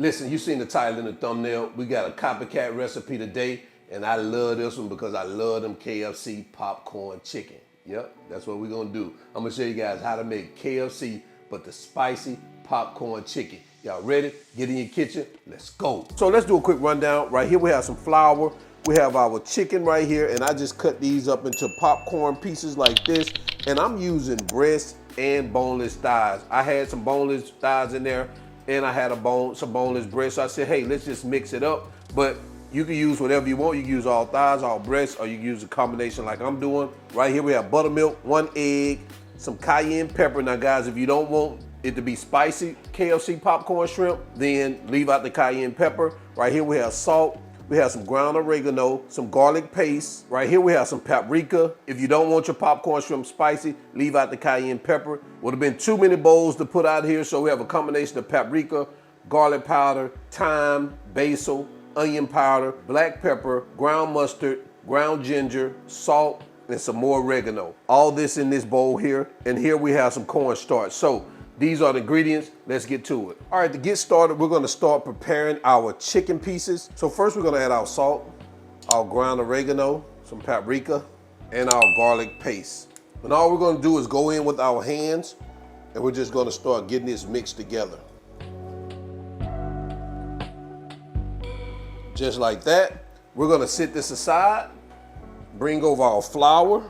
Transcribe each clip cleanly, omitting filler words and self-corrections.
Listen, you seen the title in the thumbnail. We got a copycat recipe today, and I love this one because I love them KFC popcorn chicken. Yep, that's what we're gonna do. I'm gonna show you guys how to make KFC, but the spicy popcorn chicken. Y'all ready? Get in your kitchen, let's go. So let's do a quick rundown. Right here we have some flour. We have our chicken right here, and I just cut these up into popcorn pieces like this, and I'm using breast and boneless thighs. I had some boneless thighs in there, and I had some boneless breast. So I said, hey, let's just mix it up. But you can use whatever you want. You can use all thighs, all breasts, or you can use a combination like I'm doing. Right here we have buttermilk, 1 egg, some cayenne pepper. Now guys, if you don't want it to be spicy KFC popcorn shrimp, then leave out the cayenne pepper. Right here we have salt. We have some ground oregano, some garlic paste. Right here we have some paprika. If you don't want your popcorn shrimp spicy, leave out the cayenne pepper. Would have been too many bowls to put out here, so we have a combination of paprika, garlic powder, thyme, basil, onion powder, black pepper, ground mustard, ground ginger, salt, and some more oregano. All this in this bowl here. And here we have some corn starch. So these are the ingredients. Let's get to it. All right, to get started, we're gonna start preparing our chicken pieces. So first we're gonna add our salt, our ground oregano, some paprika, and our garlic paste. And all we're gonna do is go in with our hands, and we're just gonna start getting this mixed together. Just like that. We're gonna set this aside, bring over our flour,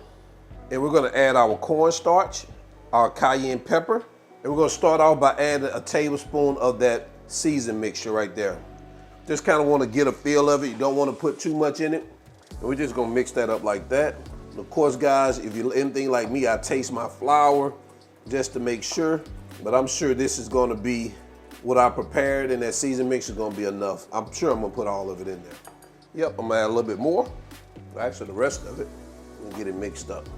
and we're gonna add our cornstarch, our cayenne pepper, and we're gonna start off by adding a tablespoon of that seasoned mixture right there. Just kind of wanna get a feel of it. You don't wanna put too much in it. And we're just gonna mix that up like that. And of course, guys, if you're anything like me, I taste my flour just to make sure, but I'm sure this is gonna be what I prepared, and that seasoned mix is gonna be enough. I'm sure I'm gonna put all of it in there. Yep, I'm gonna add a little bit more. Actually, the rest of it, and get it mixed up.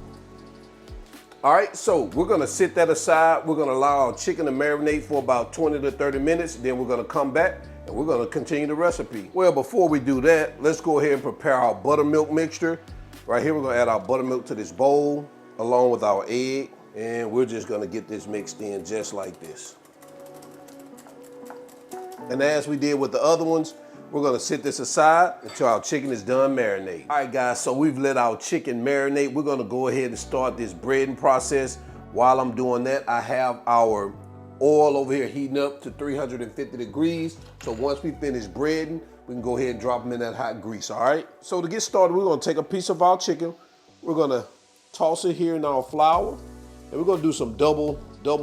All right, so we're gonna sit that aside. We're gonna allow our chicken to marinate for about 20 to 30 minutes. Then we're gonna come back and we're gonna continue the recipe. Well, before we do that, let's go ahead and prepare our buttermilk mixture. Right here, we're gonna add our buttermilk to this bowl along with our egg. And we're just gonna get this mixed in just like this. And as we did with the other ones, we're gonna sit this aside until our chicken is done marinating. All right, guys, so we've let our chicken marinate. We're gonna go ahead and start this breading process. While I'm doing that, I have our oil over here heating up to 350 degrees. So once we finish breading, we can go ahead and drop them in that hot grease, all right? So to get started, we're gonna take a piece of our chicken. We're gonna toss it here in our flour. And we're gonna do some double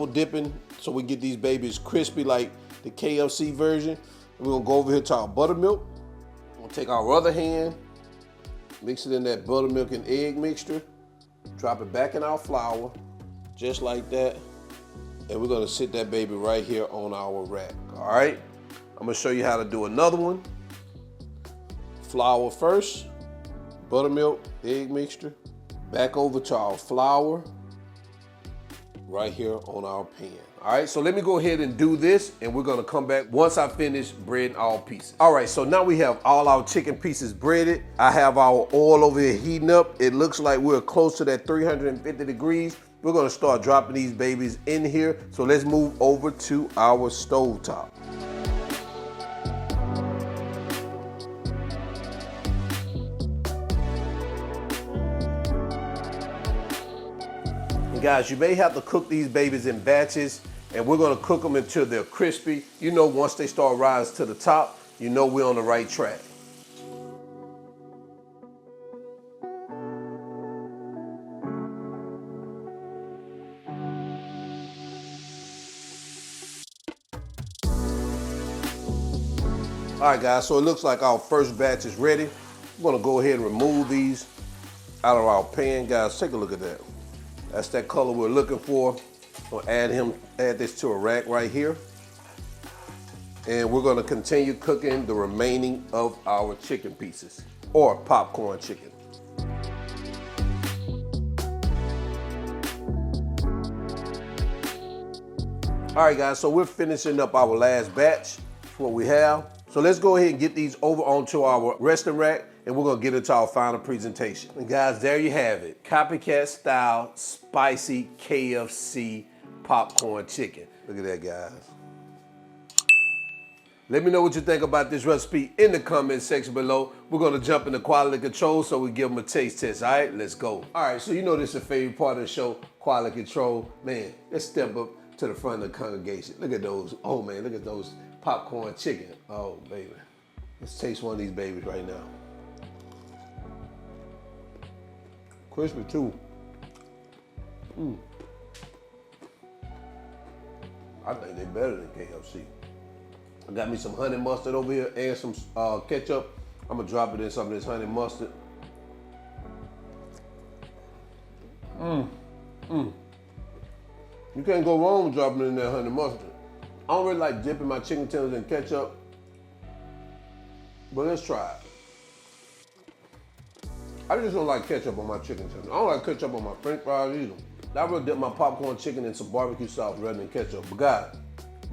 dipping so we get these babies crispy like the KFC version. We're gonna go over here to our buttermilk. We're gonna take our other hand, mix it in that buttermilk and egg mixture, drop it back in our flour, just like that. And we're gonna sit that baby right here on our rack, all right? I'm gonna show you how to do another one. Flour first, buttermilk, egg mixture, back over to our flour, right here on our pan. All right, so let me go ahead and do this, and we're gonna come back once I finish breading all pieces. All right, so now we have all our chicken pieces breaded. I have our oil over here heating up. It looks like we're close to that 350 degrees. We're gonna start dropping these babies in here. So let's move over to our stovetop. And guys, you may have to cook these babies in batches, and we're gonna cook them until they're crispy. You know, once they start rising to the top, you know we're on the right track. All right, guys, so it looks like our first batch is ready. We're gonna go ahead and remove these out of our pan. Guys, take a look at that. That's that color we're looking for. We'll add this to a rack right here. And we're gonna continue cooking the remaining of our chicken pieces, or popcorn chicken. All right, guys, so we're finishing up our last batch. That's what we have. So let's go ahead and get these over onto our resting rack, and we're gonna get into our final presentation. And guys, there you have it. Copycat style, spicy KFC popcorn chicken. Look at that, guys. Let me know what you think about this recipe in the comment section below. We're gonna jump into quality control so we give them a taste test, all right? Let's go. All right, so you know this is a favorite part of the show, quality control. Man, let's step up to the front of the congregation. Look at those, oh man, look at those popcorn chicken. Oh, baby. Let's taste one of these babies right now. Crispy too. I think they're better than KFC. I got me some honey mustard over here and some ketchup. I'm gonna drop it in some of this honey mustard. You can't go wrong with dropping it in that honey mustard. I don't really like dipping my chicken tenders in ketchup, but let's try it. I just don't like ketchup on my chicken tenders. I don't like ketchup on my french fries either. I would dip my popcorn chicken in some barbecue sauce rather than ketchup. But guys,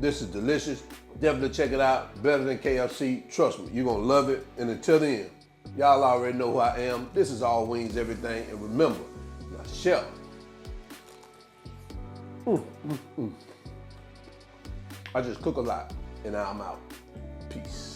this is delicious. Definitely check it out. Better than KFC. Trust me, you're gonna love it. And until then, y'all already know who I am. This is All Wings Everything. And remember, you're a chef. I just cook a lot and I'm out. Peace.